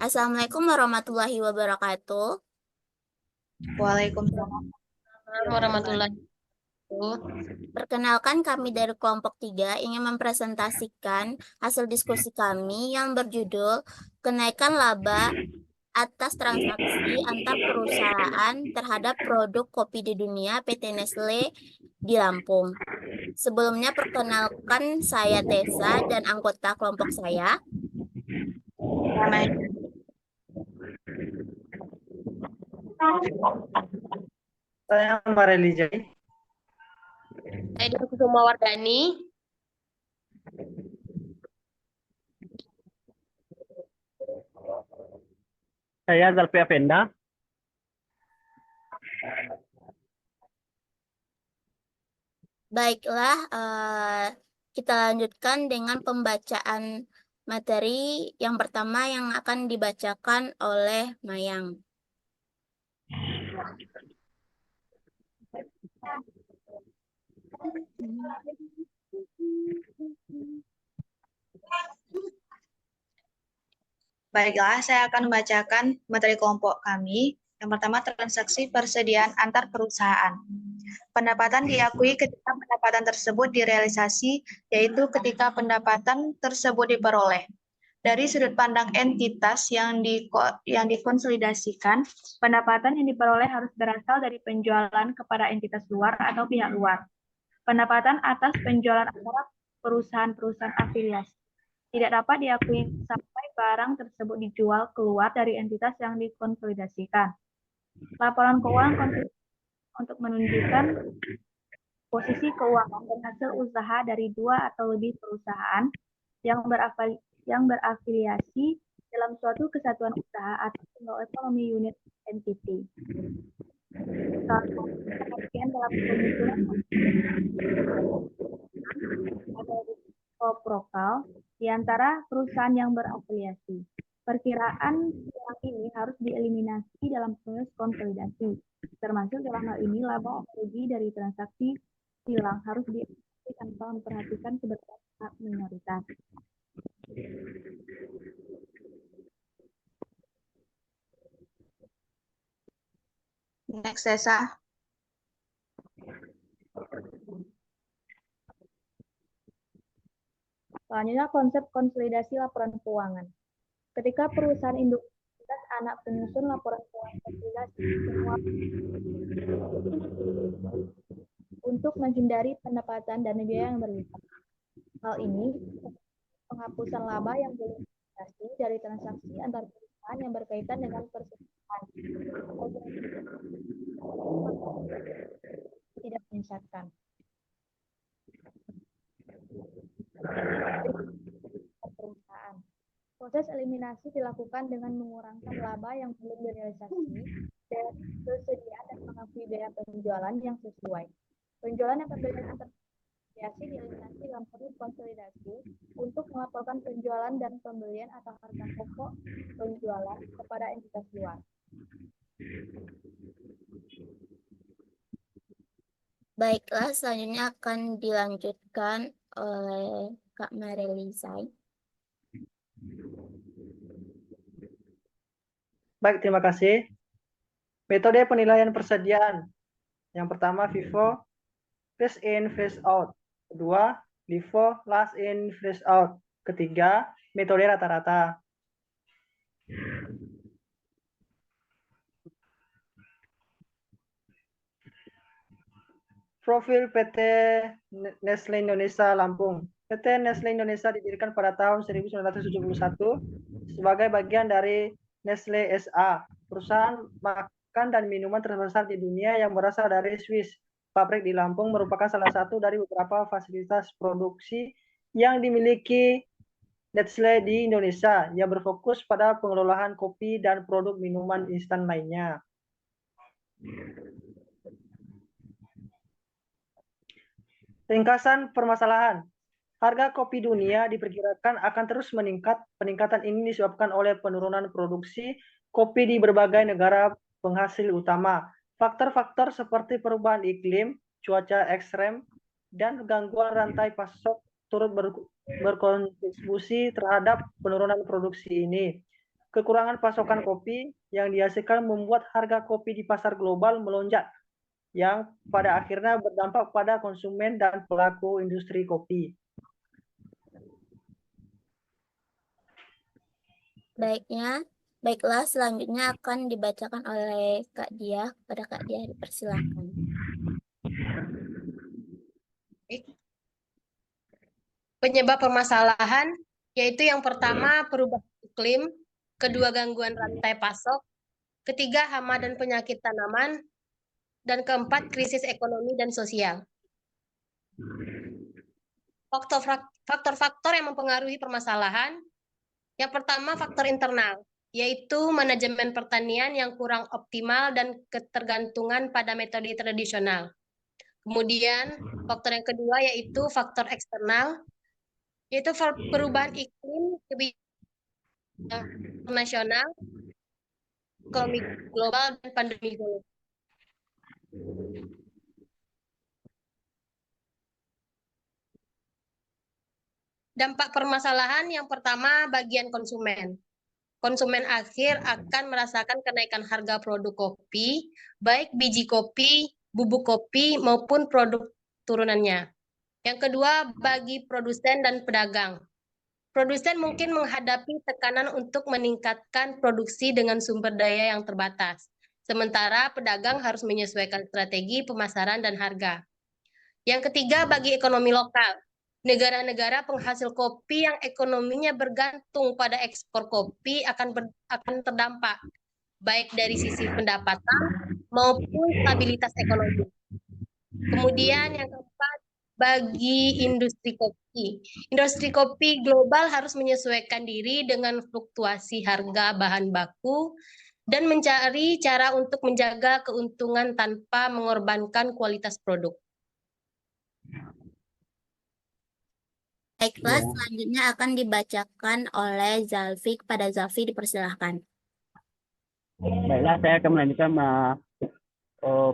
Assalamualaikum warahmatullahi wabarakatuh. Waalaikumsalam Warahmatullahi wabarakatuh. Perkenalkan, kami dari kelompok 3 ingin mempresentasikan hasil diskusi kami yang berjudul Kenaikan Laba atas transaksi antar perusahaan terhadap produk kopi di dunia PT Nestle di Lampung. Sebelumnya perkenalkan, saya Tessa dan anggota kelompok saya. Saya Mareli Jai. Saya Dira Kusuma Wardani. Saya Zalfi Afenda. Baiklah, kita lanjutkan dengan pembacaan materi yang pertama yang akan dibacakan oleh Mayang. Baiklah, saya akan membacakan materi kelompok kami. Yang pertama, transaksi persediaan antar perusahaan. Pendapatan diakui ketika pendapatan tersebut direalisasi, yaitu ketika pendapatan tersebut diperoleh. Dari sudut pandang entitas yang dikonsolidasikan, pendapatan yang diperoleh harus berasal dari penjualan kepada entitas luar atau pihak luar. Pendapatan atas penjualan antara perusahaan-perusahaan afiliasi tidak dapat diakui sampai barang tersebut dijual keluar dari entitas yang dikonsolidasikan. Laporan keuangan untuk menunjukkan posisi keuangan dan hasil usaha dari 2 atau lebih perusahaan yang berafiliasi dalam suatu kesatuan usaha atau single economy unit entity. Pengertian dalam pemikiran ada reciprocal di antara perusahaan yang berafiliasi. Perkiraan silang ini harus dieliminasi dalam proses konsolidasi, termasuk dalam hal ini laba atau rugi dari transaksi silang harus dieliminasi tanpa memperhatikan keberadaan hak minoritas. Next, Tessa. Selanjutnya, konsep konsolidasi laporan keuangan. Ketika perusahaan induk anak penyusun laporan keuangan konsolidasi semua untuk menghindari pendapatan dan biaya yang berlipat. Hal ini penghapusan laba yang berasal dari transaksi antar perusahaan yang berkaitan dengan persetujuan. Tidak menyesatkan. Perusahaan. Proses eliminasi dilakukan dengan mengurangkan laba yang belum direalisasi dan kesediaan dan mengakui biaya penjualan yang sesuai. Penjualan yang pembelian antarafiliasi dieliminasi dalam proses konsolidasi untuk melaporkan penjualan dan pembelian atau harga pokok penjualan kepada entitas luar. Baiklah, selanjutnya akan dilanjutkan oleh Kak Mareli Zai. Baik, terima kasih. Metode penilaian persediaan. Yang pertama, FIFO, first in, first out. Kedua, LIFO, last in, first out. Ketiga, metode rata-rata. Profil PT Nestle Indonesia Lampung. PT Nestle Indonesia didirikan pada tahun 1971 sebagai bagian dari Nestle SA, perusahaan makan dan minuman terbesar di dunia yang berasal dari Swiss. Pabrik di Lampung merupakan salah satu dari beberapa fasilitas produksi yang dimiliki Nestle di Indonesia yang berfokus pada pengelolaan kopi dan produk minuman instan lainnya. Ringkasan permasalahan. Harga kopi dunia diperkirakan akan terus meningkat. Peningkatan ini disebabkan oleh penurunan produksi kopi di berbagai negara penghasil utama. Faktor-faktor seperti perubahan iklim, cuaca ekstrem, dan gangguan rantai pasok turut berkontribusi terhadap penurunan produksi ini. kekurangan pasokan kopi yang dihasilkan membuat harga kopi di pasar global melonjak, yang pada akhirnya berdampak pada konsumen dan pelaku industri kopi. Baiklah, selanjutnya akan dibacakan oleh Kak Diah. Kepada Kak Diah dipersilakan. Penyebab permasalahan yaitu yang pertama perubahan iklim, kedua gangguan rantai pasok, ketiga hama dan penyakit tanaman, dan keempat krisis ekonomi dan sosial. Faktor-faktor yang mempengaruhi permasalahan, yang pertama faktor internal, yaitu manajemen pertanian yang kurang optimal dan ketergantungan pada metode tradisional. Kemudian faktor yang kedua yaitu faktor eksternal, yaitu perubahan iklim, kebijakan nasional, ekonomi global, dan pandemi global. Dampak permasalahan yang pertama bagian konsumen. Konsumen akhir akan merasakan kenaikan harga produk kopi, baik biji kopi, bubuk kopi, maupun produk turunannya. Yang kedua, bagi produsen dan pedagang. Produsen mungkin menghadapi tekanan untuk meningkatkan produksi dengan sumber daya yang terbatas. Sementara pedagang harus menyesuaikan strategi pemasaran dan harga. Yang ketiga, bagi ekonomi lokal. Negara-negara penghasil kopi yang ekonominya bergantung pada ekspor kopi akan terdampak, baik dari sisi pendapatan maupun stabilitas ekonomi. Kemudian yang keempat, bagi industri kopi. Industri kopi global harus menyesuaikan diri dengan fluktuasi harga bahan baku dan mencari cara untuk menjaga keuntungan tanpa mengorbankan kualitas produk. Baiklah, selanjutnya akan dibacakan oleh Zalfi. Kepada Zalfi dipersilahkan. Baiklah, saya akan melanjutkan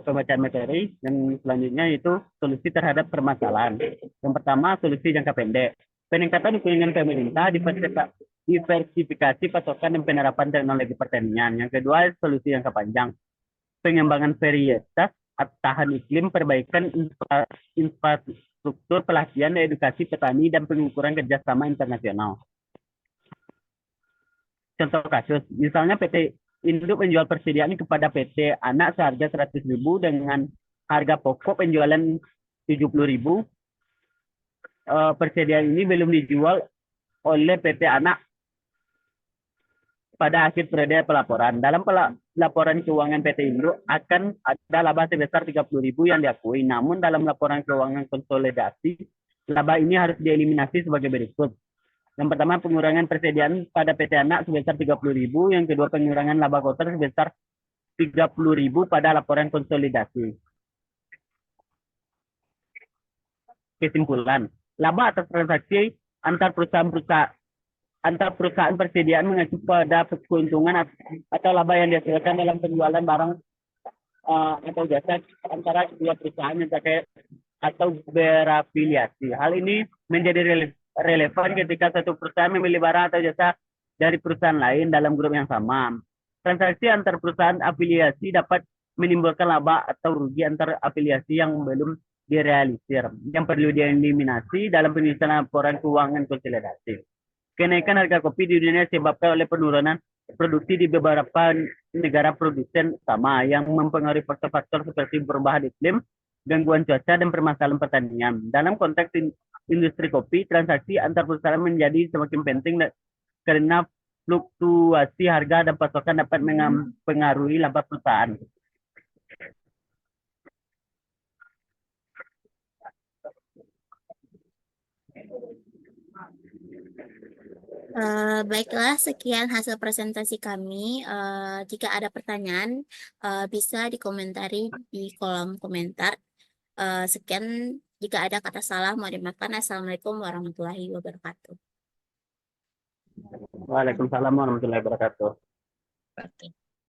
pembacaan materi dan selanjutnya itu solusi terhadap permasalahan. Yang pertama, solusi jangka pendek. Peningkatan dukungan pemerintah, diversifikasi pasokan dan penerapan teknologi pertanian. Yang kedua, solusi jangka panjang. Pengembangan varietas, tahan iklim, perbaikan infrastruktur, pelatihan, edukasi petani, dan pengukuran kerjasama internasional. Contoh kasus, misalnya PT Induk menjual persediaan kepada PT Anak seharga 100.000 dengan harga pokok penjualan 70.000. Persediaan ini belum dijual oleh PT Anak pada akhir periode pelaporan. Dalam laporan keuangan PT Induk akan ada laba sebesar 30.000 yang diakui. Namun dalam laporan keuangan konsolidasi, laba ini harus dieliminasi sebagai berikut. Yang pertama, pengurangan persediaan pada PT Anak sebesar 30.000. Yang kedua, pengurangan laba kotor sebesar 30.000 pada laporan konsolidasi. Kesimpulan, laba atas transaksi antar perusahaan persediaan mengacu pada keuntungan atau laba yang dihasilkan dalam penjualan barang atau jasa antara kedua perusahaan yang terkait atau berafiliasi. Hal ini menjadi relevan ketika satu perusahaan membeli barang atau jasa dari perusahaan lain dalam grup yang sama. Transaksi antar perusahaan afiliasi dapat menimbulkan laba atau rugi antar afiliasi yang belum direalisir, yang perlu dieliminasi dalam penyusunan laporan keuangan konsolidasi. Kenaikan harga kopi di dunia disebabkan oleh penurunan produksi di beberapa negara produsen utama yang mempengaruhi faktor-faktor seperti perubahan iklim, gangguan cuaca, dan permasalahan pertanian. Dalam konteks industri kopi, transaksi antar perusahaan menjadi semakin penting karena fluktuasi harga dan pasokan dapat mempengaruhi laba perusahaan. Baiklah, sekian hasil presentasi kami. Jika ada pertanyaan, bisa dikomentari di kolom komentar. Sekian, jika ada kata salah, mohon dimaafkan. Assalamualaikum warahmatullahi wabarakatuh. Waalaikumsalam warahmatullahi wabarakatuh. Oke.